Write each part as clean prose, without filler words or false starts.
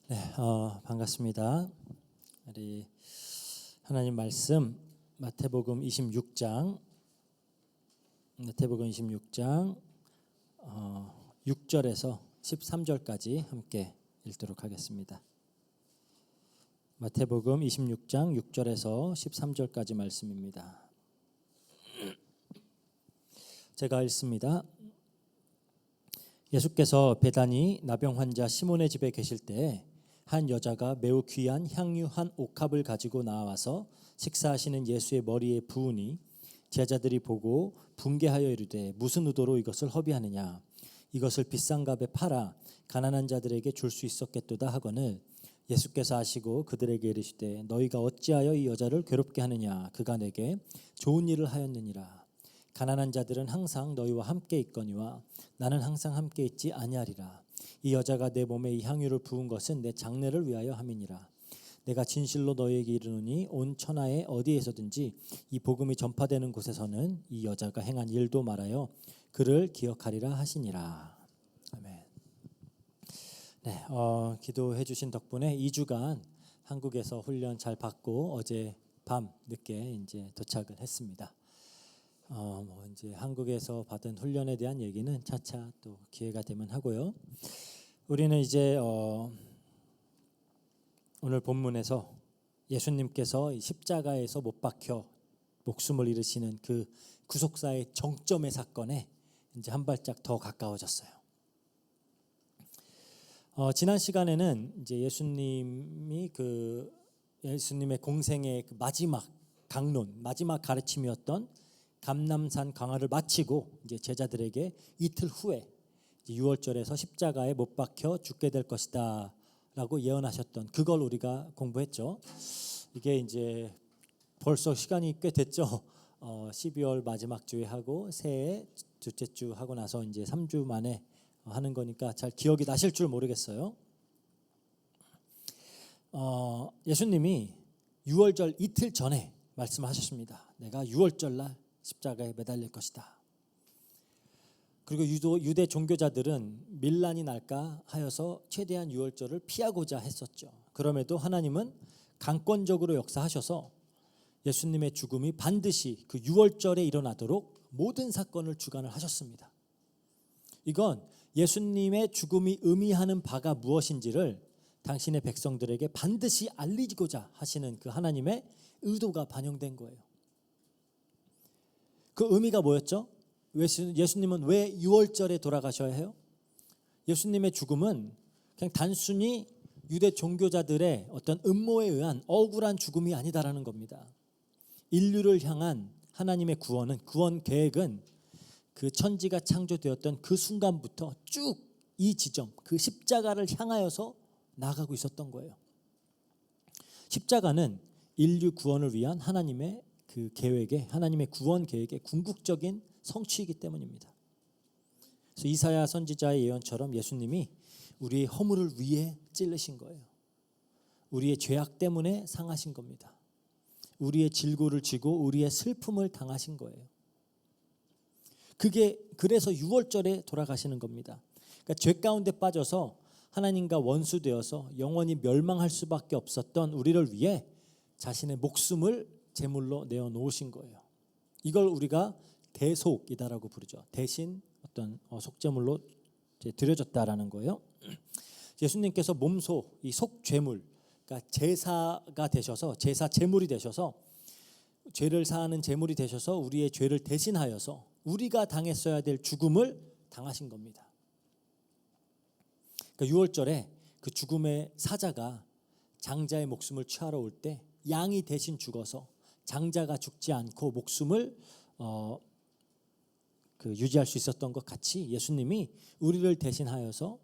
네, 반갑습니다. 우리 하나님 말씀 마태복음 26장 6절에서 13절까지 함께 읽도록 하겠습니다. 마태복음 26장 6절에서 13절까지 말씀입니다. 제가 읽습니다. 예수께서 베다니 나병 환자 시몬의 집에 계실 때에 한 여자가 매우 귀한 향유 한 옥합을 가지고 나와서 식사하시는 예수의 머리에 부으니 제자들이 보고 분개하여 이르되 무슨 의도로 이것을 허비하느냐, 이것을 비싼 값에 팔아 가난한 자들에게 줄 수 있었겠도다 하거늘 예수께서 아시고 그들에게 이르시되 너희가 어찌하여 이 여자를 괴롭게 하느냐, 그가 내게 좋은 일을 하였느니라. 가난한 자들은 항상 너희와 함께 있거니와 나는 항상 함께 있지 아니하리라. 이 여자가 내 몸에 이 향유를 부은 것은 내 장례를 위하여 함이니라. 내가 진실로 너희에게 이르노니 온 천하에 어디에서든지 이 복음이 전파되는 곳에서는 이 여자가 행한 일도 말하여 그를 기억하리라 하시니라. 아멘. 네, 기도해 주신 덕분에 2주간 한국에서 훈련 잘 받고 어제 밤 늦게 이제 도착을 했습니다. 이제 한국에서 받은 훈련에 대한 얘기는 차차 또 기회가 되면 하고요. 우리는 이제 오늘 본문에서 예수님께서 십자가에서 못 박혀 목숨을 잃으시는 그 구속사의 정점의 사건에 이제 한 발짝 더 가까워졌어요. 지난 시간에는 이제 예수님의 공생의 그 마지막 강론, 마지막 가르침이었던 감람산 강화를 마치고 이제 제자들에게 이틀 후에 6월절에서 십자가에 못 박혀 죽게 될 것이다라고 예언하셨던 그걸 우리가 공부했죠. 이게 이제 벌써 시간이 꽤 됐죠. 12월 마지막 주에 하고 새해 둘째 주 하고 나서 이제 3주 만에 하는 거니까 잘 기억이 나실 줄 모르겠어요. 예수님이 6월절 이틀 전에 말씀하셨습니다. 내가 6월절 날 십자가에 매달릴 것이다. 그리고 유대 종교자들은 밀란이 날까 하여서 최대한 6월절을 피하고자 했었죠. 그럼에도 하나님은 강권적으로 역사하셔서 예수님의 죽음이 반드시 그 6월절에 일어나도록 모든 사건을 주관을 하셨습니다. 이건 예수님의 죽음이 의미하는 바가 무엇인지를 당신의 백성들에게 반드시 알리고자 하시는 그 하나님의 의도가 반영된 거예요. 그 의미가 뭐였죠? 예수님은 왜 6월절에 돌아가셔야 해요? 예수님의 죽음은 그냥 단순히 유대 종교자들의 어떤 음모에 의한 억울한 죽음이 아니다라는 겁니다. 인류를 향한 하나님의 구원 계획은 그 천지가 창조되었던 그 순간부터 쭉 이 지점, 그 십자가를 향하여서 나아가고 있었던 거예요. 십자가는 인류 구원을 위한 하나님의 그 계획에, 하나님의 구원 계획의 궁극적인 성취이기 때문입니다. 그래서 이사야 선지자의 예언처럼 예수님이 우리의 허물을 위해 찔르신 거예요. 우리의 죄악 때문에 상하신 겁니다. 우리의 질고를 지고 우리의 슬픔을 당하신 거예요. 그래서 6월절에 돌아가시는 겁니다. 그러니까 죄 가운데 빠져서 하나님과 원수되어서 영원히 멸망할 수밖에 없었던 우리를 위해 자신의 목숨을 제물로 내어놓으신 거예요. 이걸 우리가 대속이다라고 부르죠. 대신 어떤 속제물로 드려졌다라는 거예요. 예수님께서 몸소 이 속죄물, 그러니까 제사가 되셔서, 제사 제물이 되셔서, 죄를 사하는 제물이 되셔서 우리의 죄를 대신하여서 우리가 당했어야 될 죽음을 당하신 겁니다. 그러니까 6월절에 그 죽음의 사자가 장자의 목숨을 취하러 올 때 양이 대신 죽어서 장자가 죽지 않고 목숨을 유지할 수 있었던 것 같이 예수님이 우리를 대신하여서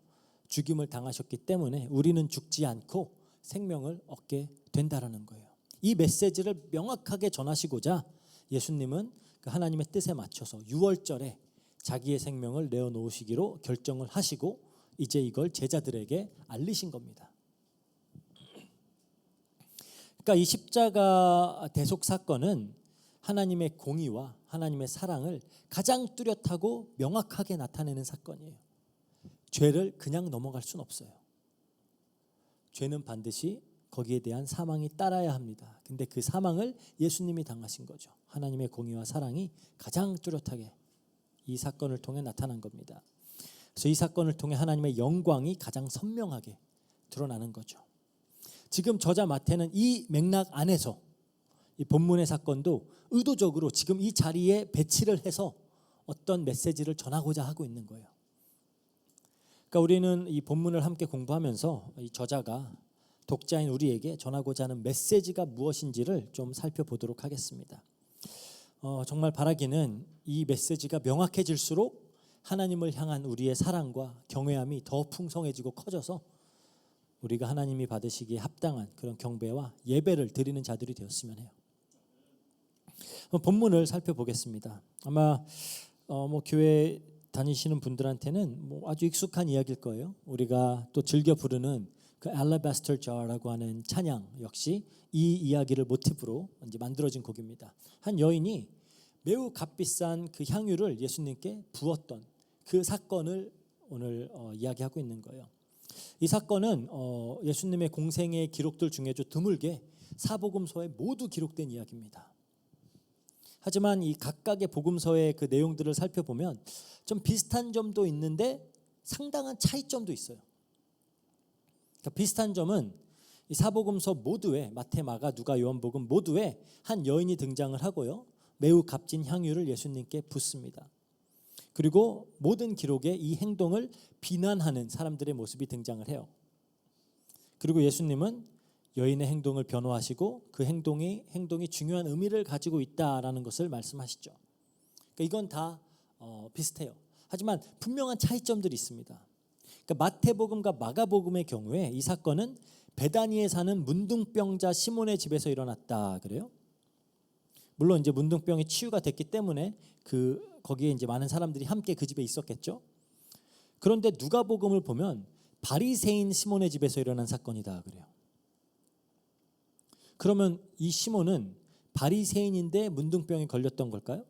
죽임을 당하셨기 때문에 우리는 죽지 않고 생명을 얻게 된다라는 거예요. 이 메시지를 명확하게 전하시고자 예수님은 그 하나님의 뜻에 맞춰서 6월절에 자기의 생명을 내어놓으시기로 결정을 하시고 이제 이걸 제자들에게 알리신 겁니다. 그러니까 이 십자가 대속 사건은 하나님의 공의와 하나님의 사랑을 가장 뚜렷하고 명확하게 나타내는 사건이에요. 죄를 그냥 넘어갈 수는 없어요. 죄는 반드시 거기에 대한 사망이 따라야 합니다. 근데 그 사망을 예수님이 당하신 거죠. 하나님의 공의와 사랑이 가장 뚜렷하게 이 사건을 통해 나타난 겁니다. 그래서 이 사건을 통해 하나님의 영광이 가장 선명하게 드러나는 거죠. 지금 저자 마태는 이 맥락 안에서 이 본문의 사건도 의도적으로 지금 이 자리에 배치를 해서 어떤 메시지를 전하고자 하고 있는 거예요. 그러니까 우리는 이 본문을 함께 공부하면서 이 저자가 독자인 우리에게 전하고자 하는 메시지가 무엇인지를 좀 살펴보도록 하겠습니다. 정말 바라기는 이 메시지가 명확해질수록 하나님을 향한 우리의 사랑과 경외함이 더 풍성해지고 커져서 우리가 하나님이 받으시기에 합당한 그런 경배와 예배를 드리는 자들이 되었으면 해요. 본문을 살펴보겠습니다. 아마 교회 다니시는 분들한테는 아주 익숙한 이야기일 거예요. 우리가 또 즐겨 부르는 그 Alabaster Jar라고 하는 찬양 역시 이 이야기를 모티브로 이제 만들어진 곡입니다. 한 여인이 매우 값비싼 그 향유를 예수님께 부었던 그 사건을 오늘 이야기하고 있는 거예요. 이 사건은 예수님의 공생의 기록들 중에도 드물게 사복음서에 모두 기록된 이야기입니다. 하지만 이 각각의 복음서의 그 내용들을 살펴보면 좀 비슷한 점도 있는데 상당한 차이점도 있어요. 그러니까 비슷한 점은 이 사복음서 모두에 마태, 마가, 누가, 요한복음 모두에 한 여인이 등장을 하고요. 매우 값진 향유를 예수님께 붓습니다. 그리고 모든 기록에 이 행동을 비난하는 사람들의 모습이 등장을 해요. 그리고 예수님은 여인의 행동을 변호하시고 그 행동이 중요한 의미를 가지고 있다라는 것을 말씀하시죠. 그러니까 이건 다 비슷해요. 하지만 분명한 차이점들이 있습니다. 그러니까 마태복음과 마가복음의 경우에 이 사건은 베다니에 사는 문둥병자 시몬의 집에서 일어났다 그래요. 물론 이제 문둥병이 치유가 됐기 때문에 거기에 이제 많은 사람들이 함께 그 집에 있었겠죠. 그런데 누가복음을 보면 바리새인 시몬의 집에서 일어난 사건이다 그래요. 그러면 이 시몬은 바리새인인데 문둥병에 걸렸던 걸까요?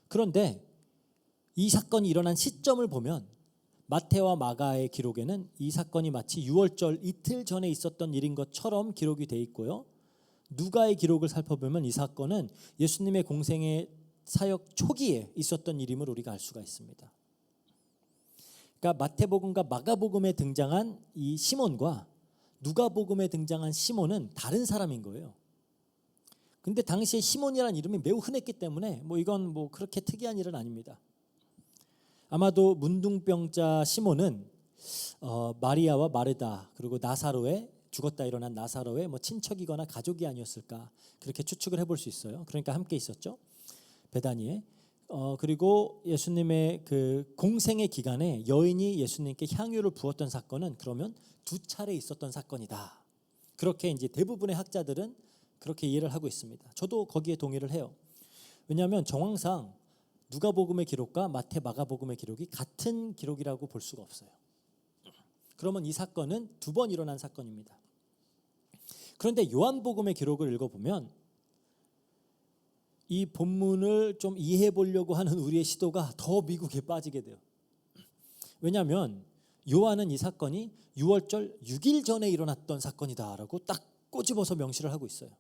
그런데 이 사건이 일어난 시점을 보면 마태와 마가의 기록에는 이 사건이 마치 유월절 이틀 전에 있었던 일인 것처럼 기록이 돼 있고요. 누가의 기록을 살펴보면 이 사건은 예수님의 공생의 사역 초기에 있었던 일임을 우리가 알 수가 있습니다. 그러니까 마태복음과 마가복음에 등장한 이 시몬과 누가복음에 등장한 시몬은 다른 사람인 거예요. 근데 당시에 시몬이라는 이름이 매우 흔했기 때문에 이건 그렇게 특이한 일은 아닙니다. 아마도 문둥병자 시몬은 마리아와 마르다 그리고 나사로의 죽었다 일어난 나사로의 친척이거나 가족이 아니었을까 그렇게 추측을 해볼 수 있어요. 그러니까 함께 있었죠. 베다니에. 그리고 예수님의 그 공생의 기간에 여인이 예수님께 향유를 부었던 사건은 그러면 두 차례 있었던 사건이다. 그렇게 이제 대부분의 학자들은 그렇게 이해를 하고 있습니다. 저도 거기에 동의를 해요. 왜냐하면 정황상 누가복음의 기록과 마태, 마가복음의 기록이 같은 기록이라고 볼 수가 없어요. 그러면 이 사건은 두 번 일어난 사건입니다. 그런데 요한복음의 기록을 읽어보면 이 본문을 좀 이해해 보려고 하는 우리의 시도가 더 미국에 빠지게 돼요. 왜냐하면 요한은 이 사건이 유월절 6일 전에 일어났던 사건이다라고 딱 꼬집어서 명시를 하고 있어요.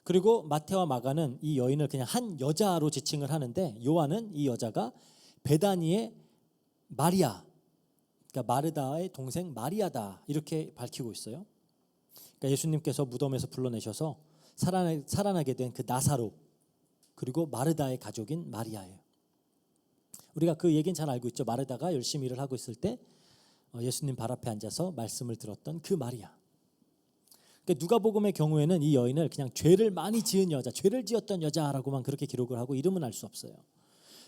그리고 마태와 마가는 이 여인을 그냥 한 여자로 지칭을 하는데 요한은 이 여자가 베다니의 마리아, 그러니까 마르다의 동생 마리아다 이렇게 밝히고 있어요. 그러니까 예수님께서 무덤에서 불러내셔서 살아나게 된 그 나사로 그리고 마르다의 가족인 마리아예요. 우리가 그 얘기는 잘 알고 있죠. 마르다가 열심히 일을 하고 있을 때 예수님 발 앞에 앉아서 말씀을 들었던 그 마리아. 그러니까 누가복음의 경우에는 이 여인을 그냥 죄를 많이 지은 여자, 죄를 지었던 여자라고만 그렇게 기록을 하고 이름은 알 수 없어요.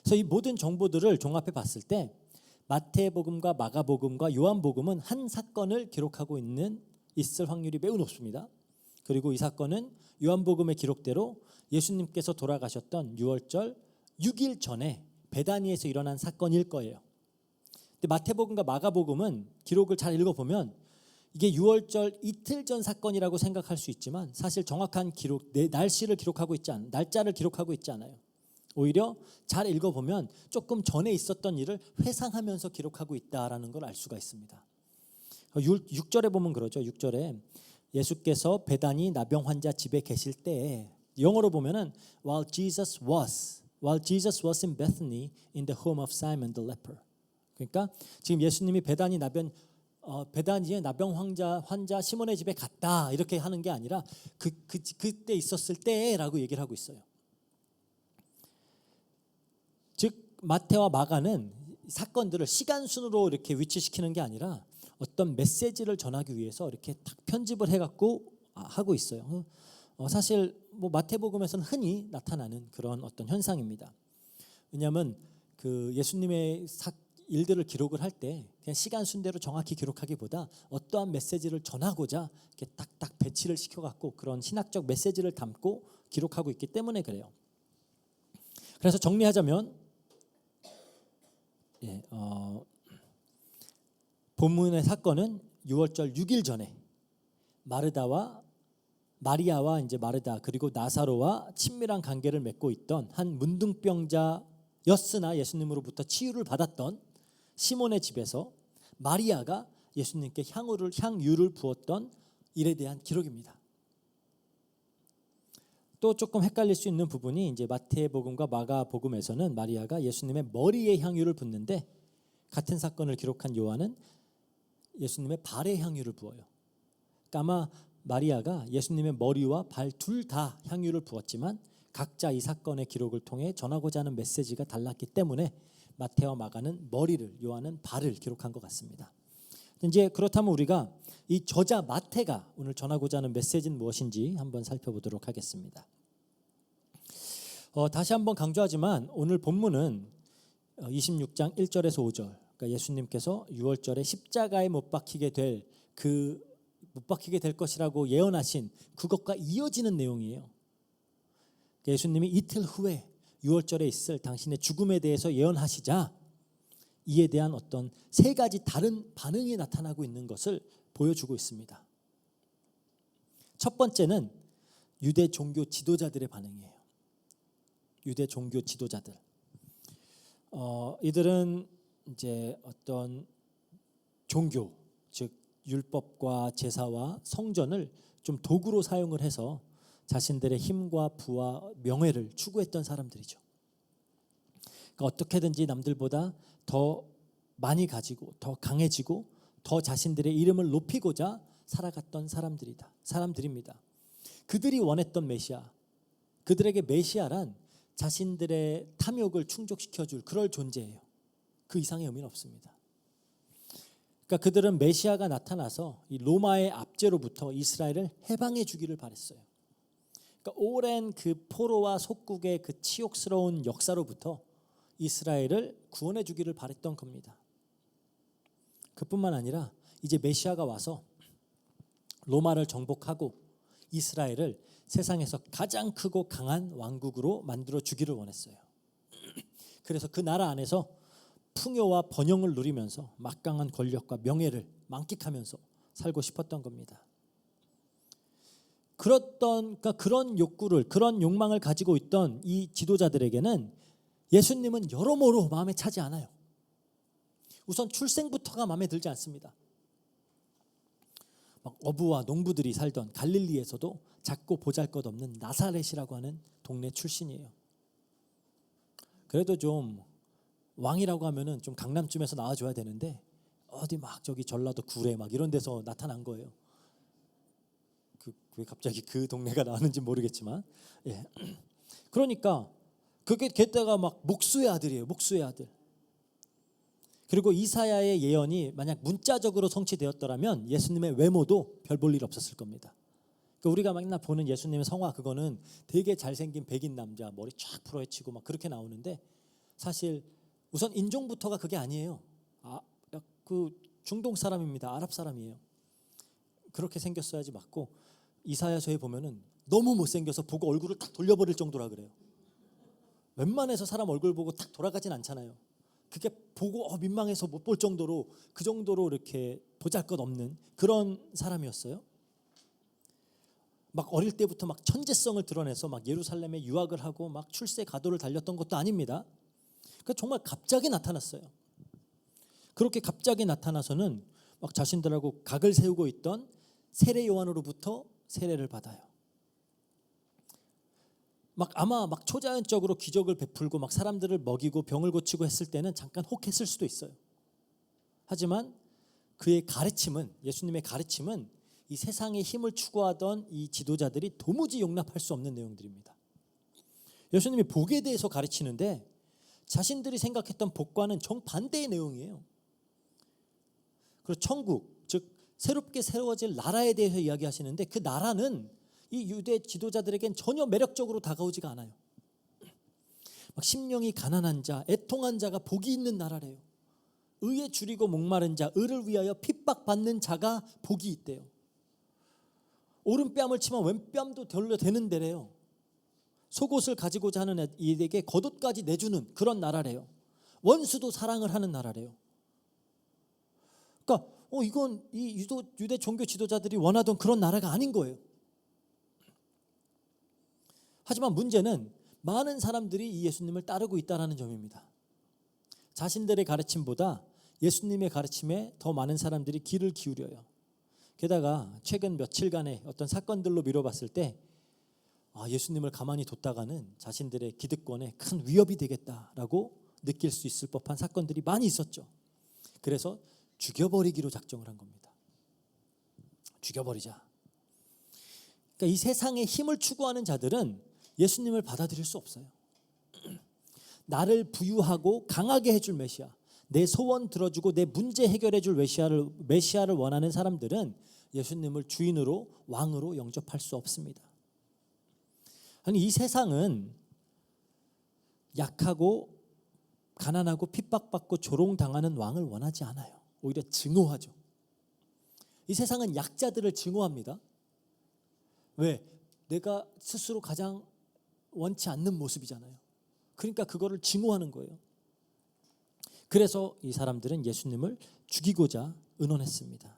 그래서 이 모든 정보들을 종합해 봤을 때 마태복음과 마가복음과 요한복음은 한 사건을 기록하고 있을 확률이 매우 높습니다. 그리고 이 사건은 요한복음의 기록대로 예수님께서 돌아가셨던 유월절 6일 전에 베다니에서 일어난 사건일 거예요. 근데 마태복음과 마가복음은 기록을 잘 읽어보면 이게 유월절 이틀 전 사건이라고 생각할 수 있지만 사실 정확한 날짜를 기록하고 있지 않아요. 오히려 잘 읽어보면 조금 전에 있었던 일을 회상하면서 기록하고 있다라는 걸 알 수가 있습니다. 6절에 보면 그러죠. 6절에 예수께서 베다니 나병 환자 집에 계실 때에, 영어로 보면은 while Jesus was in Bethany in the home of Simon the leper. 그러니까 지금 예수님이 베다니의 나병 환자 시몬의 집에 갔다 이렇게 하는 게 아니라 그때 있었을 때라고 얘기를 하고 있어요. 즉 마태와 마가는 사건들을 시간 순으로 이렇게 위치시키는 게 아니라 어떤 메시지를 전하기 위해서 이렇게 딱 편집을 해갖고 하고 있어요. 사실 뭐 마태복음에서는 흔히 나타나는 그런 어떤 현상입니다. 왜냐하면 그 예수님의 일들을 기록을 할 때 그냥 시간 순대로 정확히 기록하기보다 어떠한 메시지를 전하고자 이렇게 딱딱 배치를 시켜갖고 그런 신학적 메시지를 담고 기록하고 있기 때문에 그래요. 그래서 정리하자면 본문의 사건은 6월절 6일 전에 마리아와 이제 마르다 그리고 나사로와 친밀한 관계를 맺고 있던 한 문둥병자였으나 예수님으로부터 치유를 받았던 시몬의 집에서 마리아가 예수님께 향유를 부었던 일에 대한 기록입니다. 또 조금 헷갈릴 수 있는 부분이 이제 마태복음과 마가복음에서는 마리아가 예수님의 머리에 향유를 붓는데 같은 사건을 기록한 요한은 예수님의 발에 향유를 부어요. 그러니까 아마 마리아가 예수님의 머리와 발 둘 다 향유를 부었지만 각자 이 사건의 기록을 통해 전하고자 하는 메시지가 달랐기 때문에 마태와 마가는 머리를, 요한은 발을 기록한 것 같습니다. 이제 그렇다면 우리가 이 저자 마태가 오늘 전하고자 하는 메시지는 무엇인지 한번 살펴보도록 하겠습니다. 다시 한번 강조하지만 오늘 본문은 26장 1절에서 5절, 그러니까 예수님께서 6월절에 십자가에 못 박히게 될 것이라고 예언하신 그것과 이어지는 내용이에요. 예수님이 이틀 후에 6월절에 있을 당신의 죽음에 대해서 예언하시자 이에 대한 어떤 세 가지 다른 반응이 나타나고 있는 것을 보여주고 있습니다. 첫 번째는 유대 종교 지도자들의 반응이에요. 유대 종교 지도자들. 이들은 이제 어떤 종교, 즉 율법과 제사와 성전을 좀 도구로 사용을 해서 자신들의 힘과 부와 명예를 추구했던 사람들이죠. 그러니까 어떻게든지 남들보다 더 많이 가지고 더 강해지고 더 자신들의 이름을 높이고자 살아갔던 사람들입니다. 그들이 원했던 메시아, 그들에게 메시아란 자신들의 탐욕을 충족시켜줄 그럴 존재예요. 그 이상의 의미는 없습니다. 그러니까 그들은 메시아가 나타나서 이 로마의 압제로부터 이스라엘을 해방해 주기를 바랬어요. 그러니까 오랜 그 포로와 속국의 그 치욕스러운 역사로부터 이스라엘을 구원해 주기를 바랬던 겁니다. 그뿐만 아니라 이제 메시아가 와서 로마를 정복하고 이스라엘을 세상에서 가장 크고 강한 왕국으로 만들어 주기를 원했어요. 그래서 그 나라 안에서 풍요와 번영을 누리면서 막강한 권력과 명예를 만끽하면서 살고 싶었던 겁니다. 그러니까 그런 욕구를, 그런 욕망을 가지고 있던 이 지도자들에게는 예수님은 여러모로 마음에 차지 않아요. 우선 출생부터가 마음에 들지 않습니다. 막 어부와 농부들이 살던 갈릴리에서도 작고 보잘것없는 나사렛이라고 하는 동네 출신이에요. 그래도 좀 왕이라고 하면은 좀 강남쯤에서 나와줘야 되는데 어디 막 저기 전라도 구례 막 이런 데서 나타난 거예요. 왜 갑자기 그 동네가 나왔는지 모르겠지만, 예. 그러니까 그게 게다가 막 목수의 아들이에요. 목수의 아들. 그리고 이사야의 예언이 만약 문자적으로 성취되었더라면 예수님의 외모도 별 볼 일 없었을 겁니다. 그러니까 우리가 맨날 보는 예수님의 성화 그거는 되게 잘생긴 백인 남자 머리 쫙 풀어헤치고 막 그렇게 나오는데 사실 우선 인종부터가 그게 아니에요. 그 중동 사람입니다. 아랍 사람이에요. 그렇게 생겼어야지 맞고 이사야서에 보면은 너무 못생겨서 보고 얼굴을 딱 돌려버릴 정도라 그래요. 웬만해서 사람 얼굴 보고 딱 돌아가진 않잖아요. 그게 보고 민망해서 못 볼 정도로 그 정도로 이렇게 보잘것없는 그런 사람이었어요. 막 어릴 때부터 막 천재성을 드러내서 막 예루살렘에 유학을 하고 막 출세 가도를 달렸던 것도 아닙니다. 그러니까 정말 갑자기 나타났어요. 그렇게 갑자기 나타나서는 막 자신들하고 각을 세우고 있던 세례 요한으로부터 세례를 받아요. 아마 초자연적으로 기적을 베풀고 사람들을 먹이고 병을 고치고 했을 때는 잠깐 혹했을 수도 있어요. 하지만 그의 가르침은, 예수님의 가르침은 이 세상의 힘을 추구하던 이 지도자들이 도무지 용납할 수 없는 내용들입니다. 예수님이 복에 대해서 가르치는데 자신들이 생각했던 복과는 정반대의 내용이에요. 그리고 천국, 즉 새롭게 세워질 나라에 대해서 이야기하시는데 그 나라는 이 유대 지도자들에겐 전혀 매력적으로 다가오지가 않아요. 심령이 가난한 자, 애통한 자가 복이 있는 나라래요. 의에 줄이고 목마른 자, 의를 위하여 핍박받는 자가 복이 있대요. 오른뺨을 치면 왼뺨도 돌려대는 데래요. 속옷을 가지고자 하는 이에게 겉옷까지 내주는 그런 나라래요. 원수도 사랑을 하는 나라래요. 그러니까 이건 이 유대 종교 지도자들이 원하던 그런 나라가 아닌 거예요. 하지만 문제는 많은 사람들이 이 예수님을 따르고 있다는 점입니다. 자신들의 가르침보다 예수님의 가르침에 더 많은 사람들이 귀를 기울여요. 게다가 최근 며칠간의 어떤 사건들로 미뤄봤을 때 예수님을 가만히 뒀다가는 자신들의 기득권에 큰 위협이 되겠다라고 느낄 수 있을 법한 사건들이 많이 있었죠. 그래서 죽여버리기로 작정을 한 겁니다. 죽여버리자. 그러니까 이 세상의 힘을 추구하는 자들은 예수님을 받아들일 수 없어요. 나를 부유하고 강하게 해줄 메시아, 내 소원 들어주고 내 문제 해결해줄 메시아를 원하는 사람들은 예수님을 주인으로, 왕으로 영접할 수 없습니다. 아니, 이 세상은 약하고 가난하고 핍박받고 조롱당하는 왕을 원하지 않아요. 오히려 증오하죠. 이 세상은 약자들을 증오합니다. 왜? 내가 스스로 가장 원치 않는 모습이잖아요. 그러니까 그거를 증오하는 거예요. 그래서 이 사람들은 예수님을 죽이고자 의논했습니다.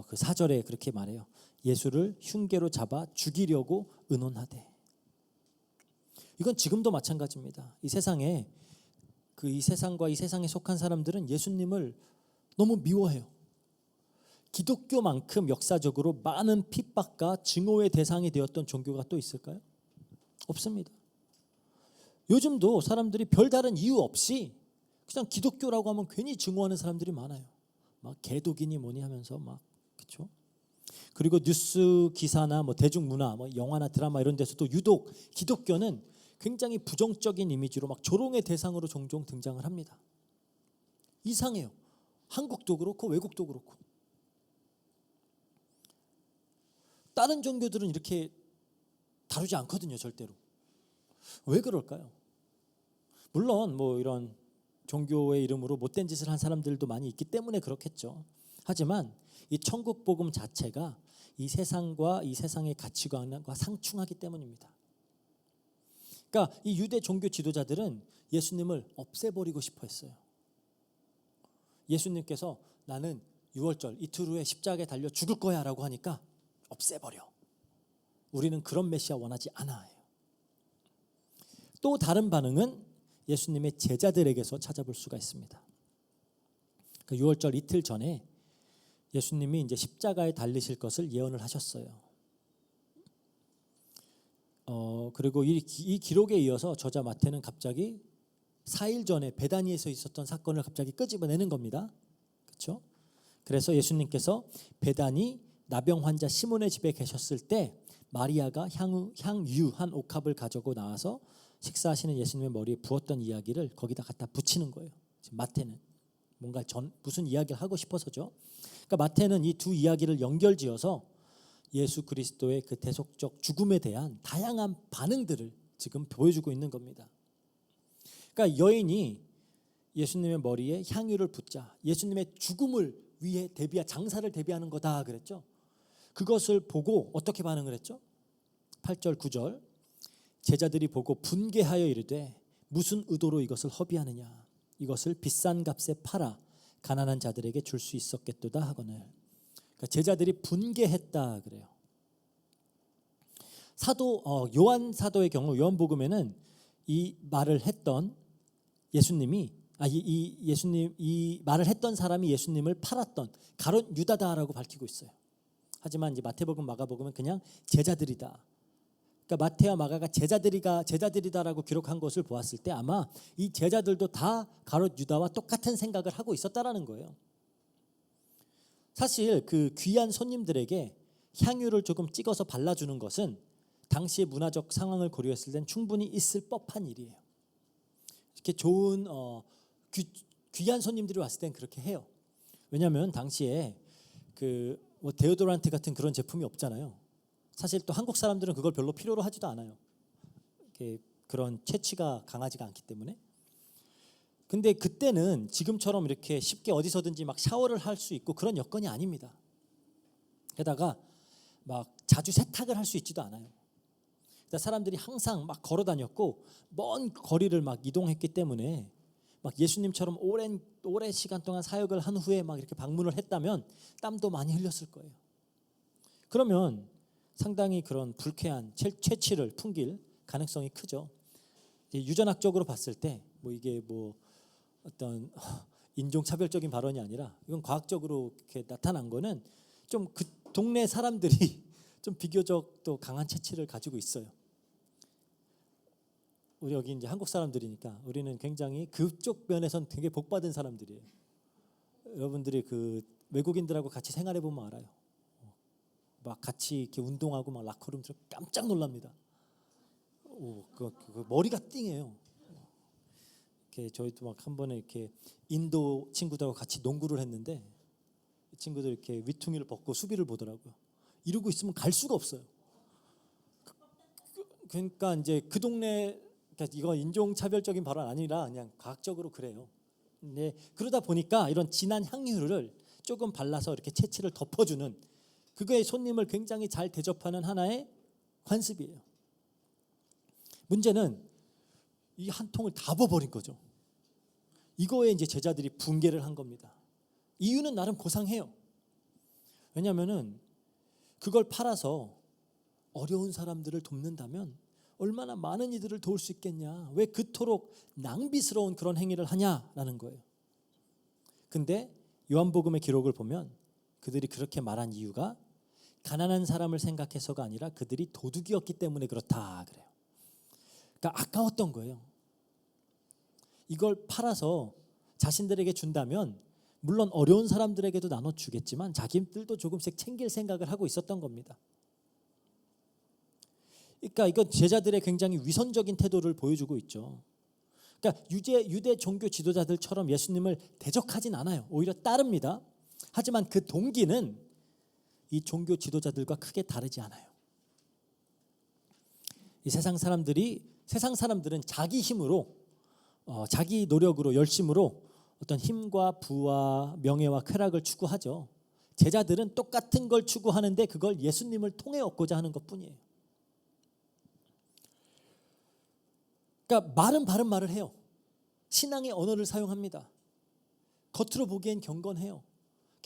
그 4절에 그렇게 말해요. 예수를 흉계로 잡아 죽이려고 의논하되. 이건 지금도 마찬가지입니다. 이 세상에 이 세상과 이 세상에 속한 사람들은 예수님을 너무 미워해요. 기독교만큼 역사적으로 많은 핍박과 증오의 대상이 되었던 종교가 또 있을까요? 없습니다. 요즘도 사람들이 별다른 이유 없이 그냥 기독교라고 하면 괜히 증오하는 사람들이 많아요. 개독이니 뭐니 하면서 그렇죠? 그리고 뉴스 기사나 대중문화, 영화나 드라마 이런 데서도 유독 기독교는 굉장히 부정적인 이미지로 조롱의 대상으로 종종 등장을 합니다. 이상해요. 한국도 그렇고 외국도 그렇고. 다른 종교들은 이렇게 다루지 않거든요, 절대로. 왜 그럴까요? 물론 이런 종교의 이름으로 못된 짓을 한 사람들도 많이 있기 때문에 그렇겠죠. 하지만 이 천국 복음 자체가 이 세상과 이 세상의 가치관과 상충하기 때문입니다. 그러니까 이 유대 종교 지도자들은 예수님을 없애버리고 싶어 했어요. 예수님께서 나는 6월절 이틀 후에 십자가에 달려 죽을 거야 라고 하니까 없애버려. 우리는 그런 메시아 원하지 않아요. 또 다른 반응은 예수님의 제자들에게서 찾아볼 수가 있습니다. 6월절 이틀 전에 예수님이 이제 십자가에 달리실 것을 예언을 하셨어요. 그리고 이 기록에 이어서 저자 마태는 갑자기 4일 전에 베다니에서 있었던 사건을 갑자기 끄집어내는 겁니다. 그렇죠? 그래서 예수님께서 베다니 나병 환자 시몬의 집에 계셨을 때 마리아가 향유 한 옥합을 가지고 나와서 식사하시는 예수님의 머리에 부었던 이야기를 거기다 갖다 붙이는 거예요. 지금 마태는 뭔가 무슨 이야기를 하고 싶어서죠. 그러니까 마태는 이 두 이야기를 연결지어서 예수 그리스도의 그 대속적 죽음에 대한 다양한 반응들을 지금 보여주고 있는 겁니다. 그러니까 여인이 예수님의 머리에 향유를 붓자 예수님의 죽음을 위해 장사를 대비하는 거다 그랬죠. 그것을 보고 어떻게 반응을 했죠? 8절 9절 제자들이 보고 분개하여 이르되 무슨 의도로 이것을 허비하느냐, 이것을 비싼 값에 팔아 가난한 자들에게 줄 수 있었겠도다 하거늘. 그러니까 제자들이 분개했다 그래요. 요한 사도의 경우 요한복음에는 이 말을 했던 예수님이 예수님 이 말을 했던 사람이 예수님을 팔았던 가룟 유다다라고 밝히고 있어요. 하지만 이제 마태복음, 마가복음은 그냥 제자들이다. 그러니까 마태와 마가가 제자들이다라고 기록한 것을 보았을 때 아마 이 제자들도 다 가룟 유다와 똑같은 생각을 하고 있었다라는 거예요. 사실 그 귀한 손님들에게 향유를 조금 찍어서 발라주는 것은 당시의 문화적 상황을 고려했을 땐 충분히 있을 법한 일이에요. 이렇게 좋은 귀한 손님들이 왔을 땐 그렇게 해요. 왜냐하면 당시에 뭐 데오도란트 같은 그런 제품이 없잖아요. 사실 또 한국 사람들은 그걸 별로 필요로 하지도 않아요. 그런 채취가 강하지가 않기 때문에. 근데 그때는 지금처럼 이렇게 쉽게 어디서든지 막 샤워를 할 수 있고 그런 여건이 아닙니다. 게다가 막 자주 세탁을 할 수 있지도 않아요. 그러니까 사람들이 항상 막 걸어 다녔고 먼 거리를 막 이동했기 때문에 막 예수님처럼 오랜 시간 동안 사역을 한 후에 막 이렇게 방문을 했다면 땀도 많이 흘렸을 거예요. 그러면 상당히 그런 불쾌한 채취를 풍길 가능성이 크죠. 유전학적으로 봤을 때 뭐 이게 뭐 어떤 인종차별적인 발언이 아니라 이건 과학적으로 이렇게 나타난 거는 좀 그 동네 사람들이 좀 비교적 또 강한 채취를 가지고 있어요. 우리 여기 이제 한국 사람들이니까 우리는 굉장히 그쪽 면에선 되게 복받은 사람들이에요. 여러분들이 그 외국인들하고 같이 생활해 보면 알아요. 막 같이 이렇게 운동하고 막 라커룸 들어 깜짝 놀랍니다. 그 머리가 띵해요. 이렇게 저희도 막 한 번에 이렇게 인도 친구들하고 같이 농구를 했는데 이 친구들 이렇게 위퉁이를 벗고 수비를 보더라고요. 이러고 있으면 갈 수가 없어요. 그러니까 이제 그 동네 이거 인종차별적인 발언 아니라 그냥 과학적으로 그래요. 근데 그러다 보니까 이런 진한 향유를 조금 발라서 이렇게 채취를 덮어주는 그거에 손님을 굉장히 잘 대접하는 하나의 관습이에요. 문제는 이 한 통을 다 부어버린 거죠. 이거에 이제 제자들이 분개를 한 겁니다. 이유는 나름 고상해요. 왜냐하면은 그걸 팔아서 어려운 사람들을 돕는다면 얼마나 많은 이들을 도울 수 있겠냐. 왜 그토록 낭비스러운 그런 행위를 하냐라는 거예요. 근데 요한복음의 기록을 보면 그들이 그렇게 말한 이유가 가난한 사람을 생각해서가 아니라 그들이 도둑이었기 때문에 그렇다 그래요. 그러니까 아까웠던 거예요. 이걸 팔아서 자신들에게 준다면 물론 어려운 사람들에게도 나눠주겠지만 자기들도 조금씩 챙길 생각을 하고 있었던 겁니다. 그러니까 이건 제자들의 굉장히 위선적인 태도를 보여주고 있죠. 그러니까 유대 종교 지도자들처럼 예수님을 대적하진 않아요. 오히려 따릅니다. 하지만 그 동기는 이 종교 지도자들과 크게 다르지 않아요. 이 세상 사람들은 자기 힘으로 자기 노력으로 열심으로 어떤 힘과 부와 명예와 쾌락을 추구하죠. 제자들은 똑같은 걸 추구하는데 그걸 예수님을 통해 얻고자 하는 것뿐이에요. 그러니까 말은 바른 말을 해요. 신앙의 언어를 사용합니다. 겉으로 보기엔 경건해요.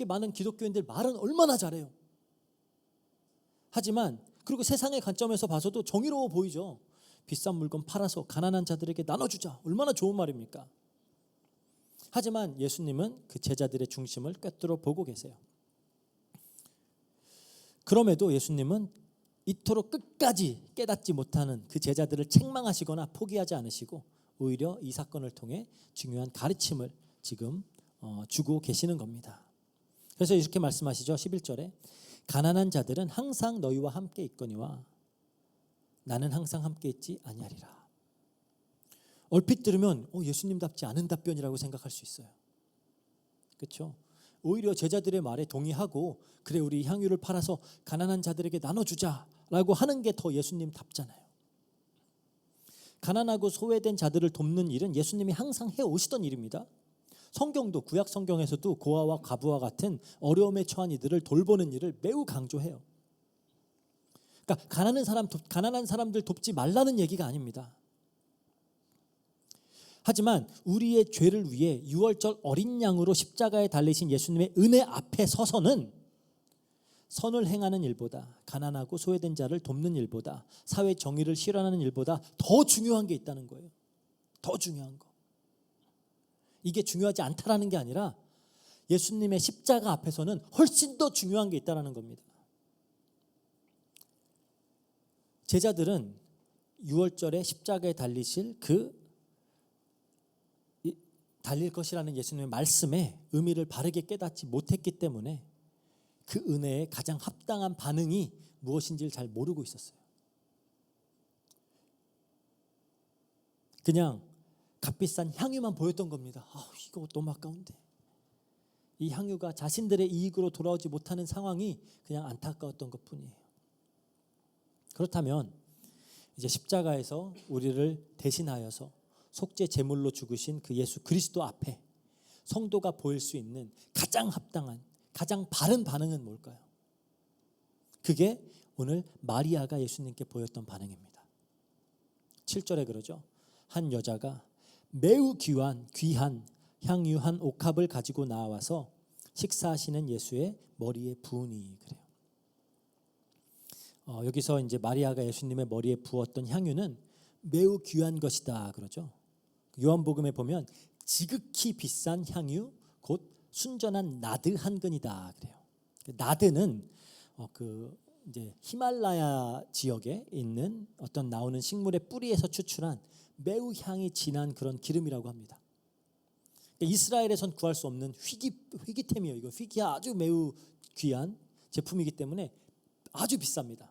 많은 기독교인들 말은 얼마나 잘해요. 하지만 그리고 세상의 관점에서 봐서도 정의로워 보이죠. 비싼 물건 팔아서 가난한 자들에게 나눠주자. 얼마나 좋은 말입니까? 하지만 예수님은 그 제자들의 중심을 꿰뚫어 보고 계세요. 그럼에도 예수님은 이토록 끝까지 깨닫지 못하는 그 제자들을 책망하시거나 포기하지 않으시고 오히려 이 사건을 통해 중요한 가르침을 지금 주고 계시는 겁니다. 그래서 이렇게 말씀하시죠. 11절에 가난한 자들은 항상 너희와 함께 있거니와 나는 항상 함께 있지 아니하리라. 얼핏 들으면 예수님답지 않은 답변이라고 생각할 수 있어요. 그렇죠? 오히려 제자들의 말에 동의하고 그래 우리 향유를 팔아서 가난한 자들에게 나눠주자라고 하는 게 더 예수님답잖아요. 가난하고 소외된 자들을 돕는 일은 예수님이 항상 해오시던 일입니다. 성경도 구약 성경에서도 고아와 과부와 같은 어려움에 처한 이들을 돌보는 일을 매우 강조해요. 그러니까 가난한 사람들 돕지 말라는 얘기가 아닙니다. 하지만 우리의 죄를 위해 유월절 어린 양으로 십자가에 달리신 예수님의 은혜 앞에 서서는 선을 행하는 일보다 가난하고 소외된 자를 돕는 일보다 사회 정의를 실현하는 일보다 더 중요한 게 있다는 거예요. 더 중요한 거. 이게 중요하지 않다라는 게 아니라 예수님의 십자가 앞에서는 훨씬 더 중요한 게 있다라는 겁니다. 제자들은 6월절에 십자가에 달리실 달릴 것이라는 예수님의 말씀에 의미를 바르게 깨닫지 못했기 때문에 그 은혜에 가장 합당한 반응이 무엇인지를 잘 모르고 있었어요. 그냥 값비싼 향유만 보였던 겁니다. 이거 너무 아까운데. 이 향유가 자신들의 이익으로 돌아오지 못하는 상황이 그냥 안타까웠던 것뿐이에요. 그렇다면 이제 십자가에서 우리를 대신하여서 속죄 제물로 죽으신 그 예수 그리스도 앞에 성도가 보일 수 있는 가장 합당한, 가장 바른 반응은 뭘까요? 그게 오늘 마리아가 예수님께 보였던 반응입니다. 7절에 그러죠. 한 여자가 매우 귀한 향유 한 옥합을 가지고 나와서 식사하시는 예수의 머리에 부으니 그래요. 여기서 이제 마리아가 예수님의 머리에 부었던 향유는 매우 귀한 것이다 그러죠. 요한복음에 보면 지극히 비싼 향유 곧 순전한 나드 한 근이다 그래요. 나드는 이제 히말라야 지역에 있는 어떤 나오는 식물의 뿌리에서 추출한 매우 향이 진한 그런 기름이라고 합니다. 이스라엘에선 구할 수 없는 희귀템이에요. 이거 희귀한 아주 매우 귀한 제품이기 때문에 아주 비쌉니다.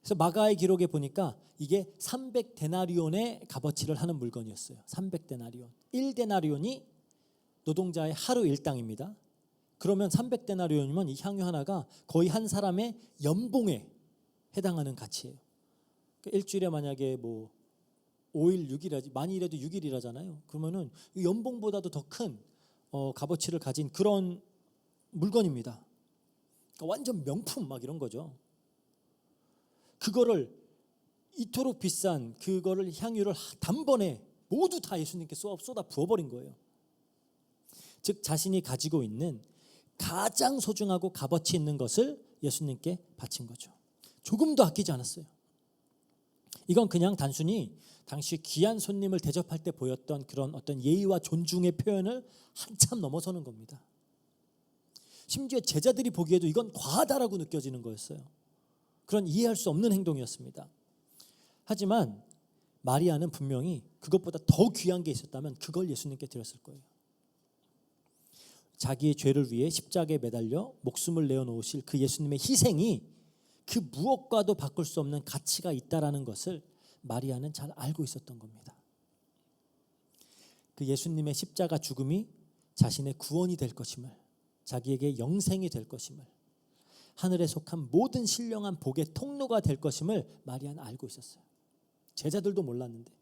그래서 마가의 기록에 보니까 이게 300데나리온의 값어치를 하는 물건이었어요. 300데나리온. 1데나리온이 노동자의 하루 일당입니다. 그러면 300데나리온이면 이 향유 하나가 거의 한 사람의 연봉에 해당하는 가치예요. 일주일에 만약에 5일, 6일이라지 많이 일해도 6일이라잖아요. 그러면은 연봉보다도 더 큰 값어치를 가진 그런 물건입니다. 그러니까 완전 명품 막 이런 거죠. 그거를 이토록 비싼 그거를 향유를 단번에 모두 다 예수님께 쏟아 부어버린 거예요. 즉 자신이 가지고 있는 가장 소중하고 값어치 있는 것을 예수님께 바친 거죠. 조금도 아끼지 않았어요. 이건 그냥 단순히 당시 귀한 손님을 대접할 때 보였던 그런 어떤 예의와 존중의 표현을 한참 넘어서는 겁니다. 심지어 제자들이 보기에도 이건 과하다라고 느껴지는 거였어요. 그런 이해할 수 없는 행동이었습니다. 하지만 마리아는 분명히 그것보다 더 귀한 게 있었다면 그걸 예수님께 드렸을 거예요. 자기의 죄를 위해 십자가에 매달려 목숨을 내어놓으실 그 예수님의 희생이 그 무엇과도 바꿀 수 없는 가치가 있다라는 것을 마리아는 잘 알고 있었던 겁니다. 그 예수님의 십자가 죽음이 자신의 구원이 될 것임을, 자기에게 영생이 될 것임을, 하늘에 속한 모든 신령한 복의 통로가 될 것임을 마리아는 알고 있었어요. 제자들도 몰랐는데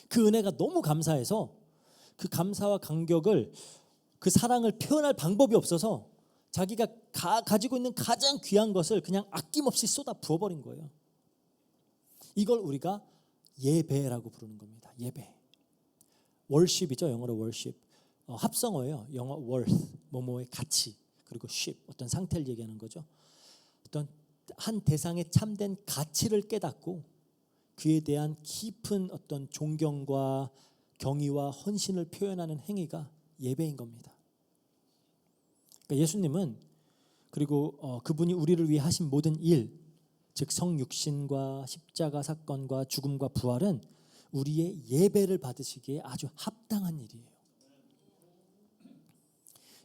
그 은혜가 너무 감사해서 그 감사와 감격을, 그 사랑을 표현할 방법이 없어서 자기가 가지고 있는 가장 귀한 것을 그냥 아낌없이 쏟아 부어버린 거예요. 이걸 우리가 예배라고 부르는 겁니다. 예배. 월십이죠. 영어로 월십. 합성어예요. 영어 worth, 뭐뭐의 가치, 그리고 ship, 어떤 상태를 얘기하는 거죠. 어떤 한 대상의 참된 가치를 깨닫고 그에 대한 깊은 어떤 존경과 경의와 헌신을 표현하는 행위가 예배인 겁니다. 그러니까 예수님은, 그리고 그분이 우리를 위해 하신 모든 일, 즉 성육신과 십자가 사건과 죽음과 부활은 우리의 예배를 받으시기에 아주 합당한 일이에요.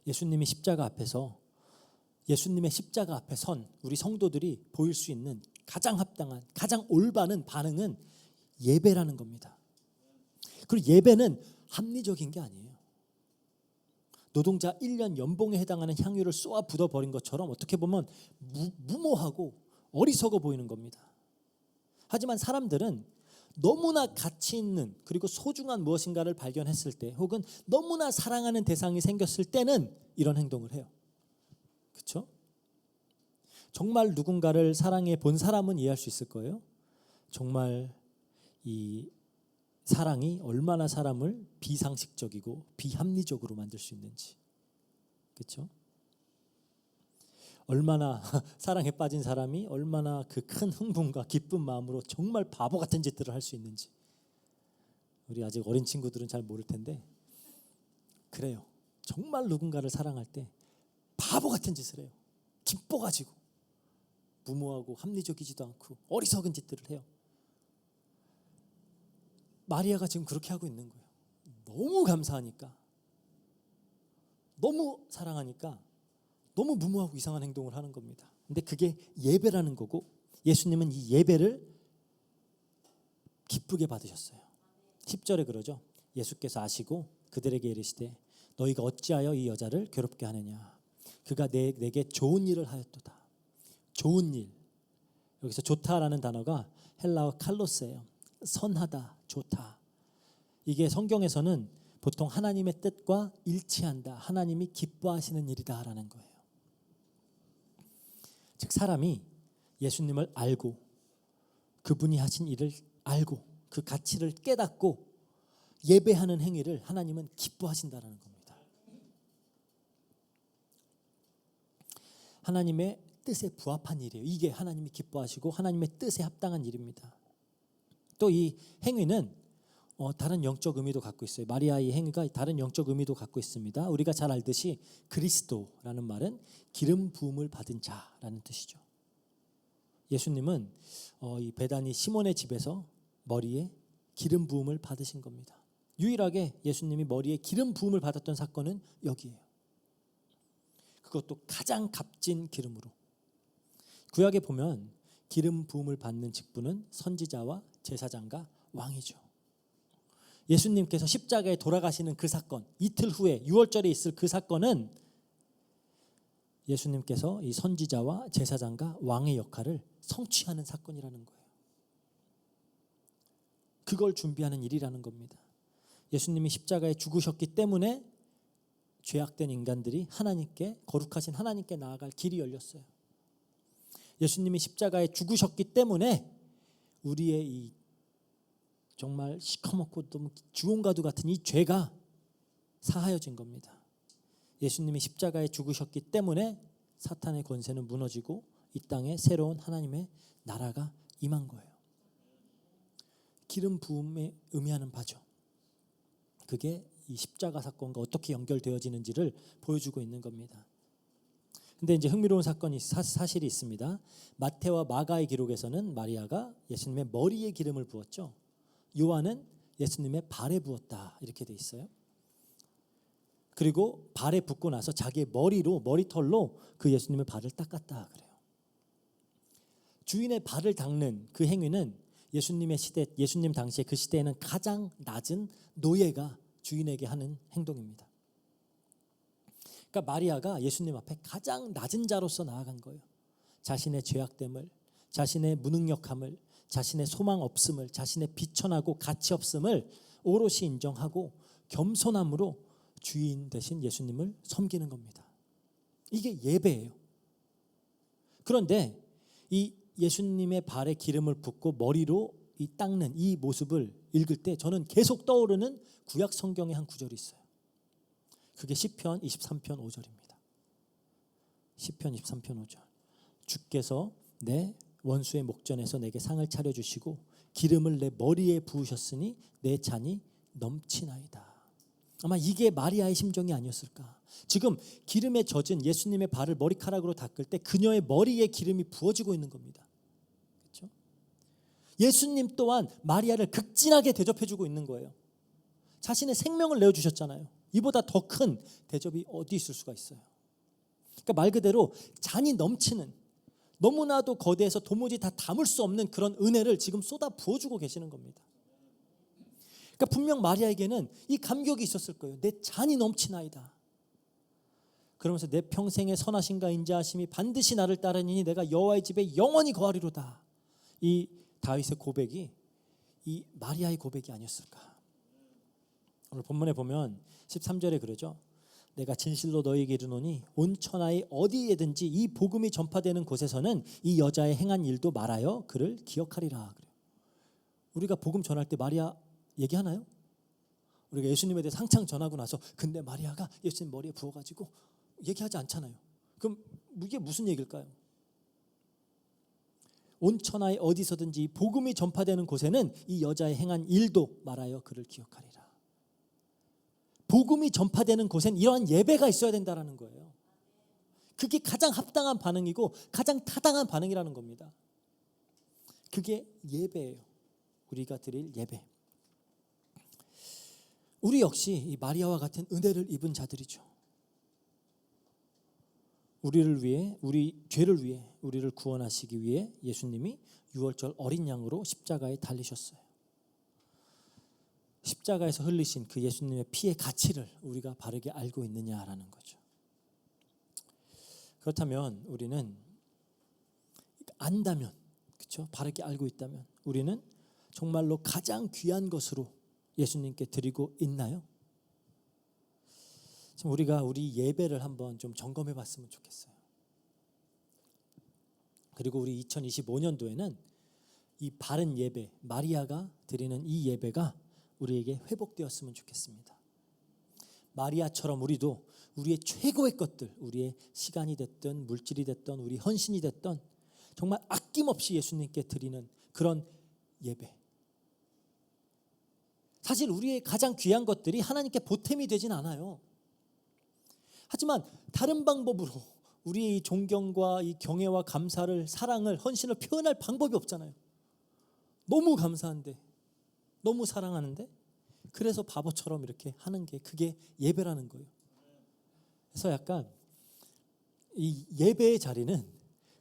예수님의 십자가 앞에서, 예수님의 십자가 앞에 선 우리 성도들이 보일 수 있는 가장 합당한, 가장 올바른 반응은 예배라는 겁니다. 그리고 예배는 합리적인 게 아니에요. 노동자 1년 연봉에 해당하는 향유를 쏘아 붓어버린 것처럼 어떻게 보면 무모하고 어리석어 보이는 겁니다. 하지만 사람들은 너무나 가치 있는 그리고 소중한 무엇인가를 발견했을 때, 혹은 너무나 사랑하는 대상이 생겼을 때는 이런 행동을 해요. 그렇죠? 정말 누군가를 사랑해 본 사람은 이해할 수 있을 거예요. 정말 이 사랑이 얼마나 사람을 비상식적이고 비합리적으로 만들 수 있는지. 그렇죠? 얼마나 사랑에 빠진 사람이 얼마나 그 큰 흥분과 기쁜 마음으로 정말 바보 같은 짓들을 할 수 있는지. 우리 아직 어린 친구들은 잘 모를 텐데 그래요. 정말 누군가를 사랑할 때 바보 같은 짓을 해요. 기뻐가지고 무모하고 합리적이지도 않고 어리석은 짓들을 해요. 마리아가 지금 그렇게 하고 있는 거예요. 너무 감사하니까, 너무 사랑하니까 너무 무모하고 이상한 행동을 하는 겁니다. 근데 그게 예배라는 거고 예수님은 이 예배를 기쁘게 받으셨어요. 10절에 그러죠. 예수께서 아시고 그들에게 이르시되 너희가 어찌하여 이 여자를 괴롭게 하느냐. 그가 내게 좋은 일을 하였도다. 좋은 일. 여기서 좋다라는 단어가 헬라어 칼로스예요. 선하다, 좋다. 이게 성경에서는 보통 하나님의 뜻과 일치한다. 하나님이 기뻐하시는 일이다라는 거예요. 즉 사람이 예수님을 알고 그분이 하신 일을 알고 그 가치를 깨닫고 예배하는 행위를 하나님은 기뻐하신다라는 겁니다. 하나님의 뜻에 부합한 일이에요. 이게 하나님이 기뻐하시고 하나님의 뜻에 합당한 일입니다. 또 이 행위는 다른 영적 의미도 갖고 있어요. 마리아의 행위가 다른 영적 의미도 갖고 있습니다. 우리가 잘 알듯이 그리스도라는 말은 기름 부음을 받은 자라는 뜻이죠. 예수님은 이 베다니 시몬의 집에서 머리에 기름 부음을 받으신 겁니다. 유일하게 예수님이 머리에 기름 부음을 받았던 사건은 여기에요. 그것도 가장 값진 기름으로. 구약에 보면 기름 부음을 받는 직분은 선지자와 제사장과 왕이죠. 예수님께서 십자가에 돌아가시는 그 사건, 이틀 후에 6월절에 있을 그 사건은 예수님께서 이 선지자와 제사장과 왕의 역할을 성취하는 사건이라는 거예요. 그걸 준비하는 일이라는 겁니다. 예수님이 십자가에 죽으셨기 때문에 죄악된 인간들이 하나님께, 거룩하신 하나님께 나아갈 길이 열렸어요. 예수님이 십자가에 죽으셨기 때문에 우리의 이 정말 시커멓고 너무 주홍가두 같은 이 죄가 사하여진 겁니다. 예수님이 십자가에 죽으셨기 때문에 사탄의 권세는 무너지고 이 땅에 새로운 하나님의 나라가 임한 거예요. 기름 부음에 의미하는 바죠. 그게 이 십자가 사건과 어떻게 연결되어지는지를 보여주고 있는 겁니다. 근데 이제 흥미로운 사건이 사실이 있습니다. 마태와 마가의 기록에서는 마리아가 예수님의 머리에 기름을 부었죠. 요한은 예수님의 발에 부었다 이렇게 돼 있어요. 그리고 발에 붓고 나서 자기의 머리털로 그 예수님의 발을 닦았다 그래요. 주인의 발을 닦는 그 행위는 예수님의 시대, 예수님 당시에 그 시대에는 가장 낮은 노예가 주인에게 하는 행동입니다. 그러니까 마리아가 예수님 앞에 가장 낮은 자로서 나아간 거예요. 자신의 죄악됨을, 자신의 무능력함을, 자신의 소망 없음을, 자신의 비천하고 가치 없음을 오롯이 인정하고 겸손함으로 주인 되신 예수님을 섬기는 겁니다. 이게 예배예요. 그런데 이 예수님의 발에 기름을 붓고 머리로 이 닦는 이 모습을 읽을 때 저는 계속 떠오르는 구약 성경의 한 구절이 있어요. 그게 시편 23편 5절입니다. 시편 23편 5절. 주께서 내 원수의 목전에서 내게 상을 차려주시고 기름을 내 머리에 부으셨으니 내 잔이 넘치나이다. 아마 이게 마리아의 심정이 아니었을까. 지금 기름에 젖은 예수님의 발을 머리카락으로 닦을 때 그녀의 머리에 기름이 부어지고 있는 겁니다. 그렇죠? 예수님 또한 마리아를 극진하게 대접해주고 있는 거예요. 자신의 생명을 내어주셨잖아요. 이보다 더 큰 대접이 어디 있을 수가 있어요. 그러니까 말 그대로 잔이 넘치는, 너무나도 거대해서 도무지 다 담을 수 없는 그런 은혜를 지금 쏟아 부어주고 계시는 겁니다. 그러니까 분명 마리아에게는 이 감격이 있었을 거예요. 내 잔이 넘치나이다. 그러면서 내 평생의 선하심과 인자하심이 반드시 나를 따르니 내가 여호와의 집에 영원히 거하리로다. 이 다윗의 고백이 이 마리아의 고백이 아니었을까. 오늘 본문에 보면 13절에 그러죠. 내가 진실로 너희에게 이르노니 온 천하의 어디에든지 이 복음이 전파되는 곳에서는 이 여자의 행한 일도 말하여 그를 기억하리라. 그래요. 우리가 복음 전할 때 마리아 얘기하나요? 우리가 예수님에 대해서 한창 전하고 나서 근데 마리아가 예수님 머리에 부어가지고 얘기하지 않잖아요. 그럼 이게 무슨 얘기일까요? 온 천하에 어디서든지 복음이 전파되는 곳에는 이 여자의 행한 일도 말하여 그를 기억하리라. 복음이 전파되는 곳엔 이러한 예배가 있어야 된다라는 거예요. 그게 가장 합당한 반응이고 가장 타당한 반응이라는 겁니다. 그게 예배예요. 우리가 드릴 예배. 우리 역시 이 마리아와 같은 은혜를 입은 자들이죠. 우리를 위해, 우리 죄를 위해, 우리를 구원하시기 위해 예수님이 유월절 어린 양으로 십자가에 달리셨어요. 십자가에서 흘리신 그 예수님의 피의 가치를 우리가 바르게 알고 있느냐라는 거죠. 그렇다면 우리는 안다면, 그렇죠? 바르게 알고 있다면 우리는 정말로 가장 귀한 것으로 예수님께 드리고 있나요? 지금 우리가 우리 예배를 한번 좀 점검해 봤으면 좋겠어요. 그리고 우리 2025년도에는 이 바른 예배, 마리아가 드리는 이 예배가 우리에게 회복되었으면 좋겠습니다. 마리아처럼 우리도 우리의 최고의 것들, 우리의 시간이 됐든 물질이 됐든 우리 헌신이 됐든 정말 아낌없이 예수님께 드리는 그런 예배. 사실 우리의 가장 귀한 것들이 하나님께 보탬이 되진 않아요. 하지만 다른 방법으로 우리의 이 존경과 이 경애와 감사를, 사랑을, 헌신을 표현할 방법이 없잖아요. 너무 감사한데, 너무 사랑하는데, 그래서 바보처럼 이렇게 하는 게 그게 예배라는 거예요. 그래서 약간 이 예배의 자리는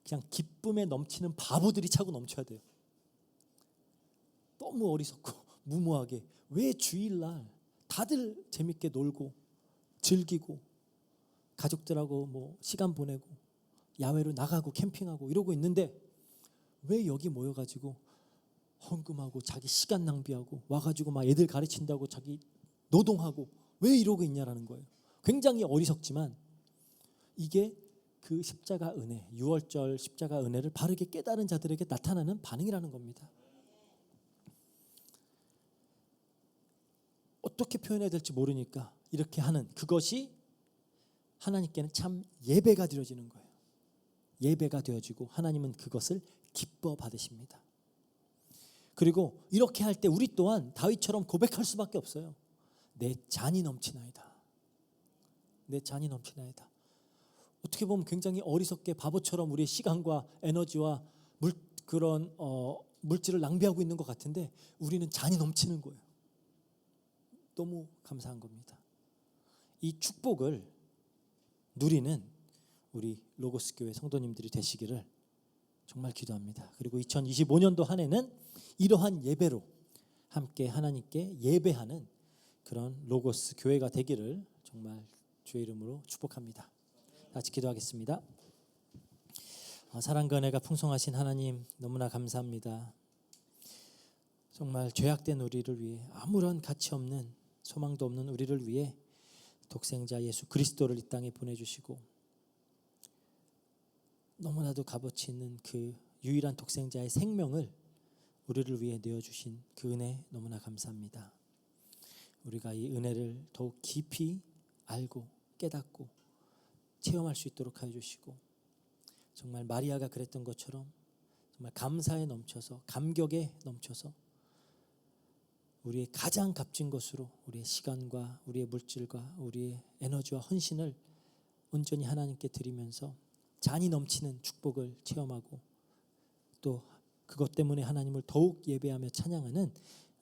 그냥 기쁨에 넘치는 바보들이 차고 넘쳐야 돼요. 너무 어리석고 무모하게 왜 주일날 다들 재밌게 놀고 즐기고 가족들하고 뭐 시간 보내고 야외로 나가고 캠핑하고 이러고 있는데 왜 여기 모여가지고 헌금하고 자기 시간 낭비하고 와가지고 막 애들 가르친다고 자기 노동하고 왜 이러고 있냐라는 거예요. 굉장히 어리석지만 이게 그 십자가 은혜, 유월절 십자가 은혜를 바르게 깨달은 자들에게 나타나는 반응이라는 겁니다. 어떻게 표현해야 될지 모르니까 이렇게 하는 그것이 하나님께는 참 예배가 드려지는 거예요. 예배가 되어지고 하나님은 그것을 기뻐 받으십니다. 그리고 이렇게 할 때 우리 또한 다윗처럼 고백할 수밖에 없어요. 내 잔이 넘치나이다. 내 잔이 넘치나이다. 어떻게 보면 굉장히 어리석게 바보처럼 우리의 시간과 에너지와 그런 물질을 낭비하고 있는 것 같은데 우리는 잔이 넘치는 거예요. 너무 감사한 겁니다. 이 축복을 누리는 우리 로고스 교회 성도님들이 되시기를 정말 기도합니다. 그리고 2025년도 한 해는 이러한 예배로 함께 하나님께 예배하는 그런 로고스 교회가 되기를 정말 주의 이름으로 축복합니다. 같이 기도하겠습니다. 사랑과 은혜가 풍성하신 하나님 너무나 감사합니다. 정말 죄악된 우리를 위해 아무런 가치 없는 소망도 없는 우리를 위해 독생자 예수 그리스도를 이 땅에 보내주시고 너무나도 값어치 있는 그 유일한 독생자의 생명을 우리를 위해 내어주신 그 은혜 너무나 감사합니다. 우리가 이 은혜를 더욱 깊이 알고 깨닫고 체험할 수 있도록 해주시고 정말 마리아가 그랬던 것처럼 정말 감사에 넘쳐서 감격에 넘쳐서 우리의 가장 값진 것으로 우리의 시간과 우리의 물질과 우리의 에너지와 헌신을 온전히 하나님께 드리면서 잔이 넘치는 축복을 체험하고 또 그것 때문에 하나님을 더욱 예배하며 찬양하는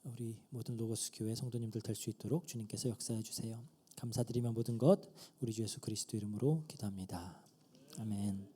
우리 모든 로고스 교회 성도님들 될 수 있도록 주님께서 역사해 주세요. 감사드리며 모든 것 우리 주 예수 그리스도 이름으로 기도합니다. 아멘.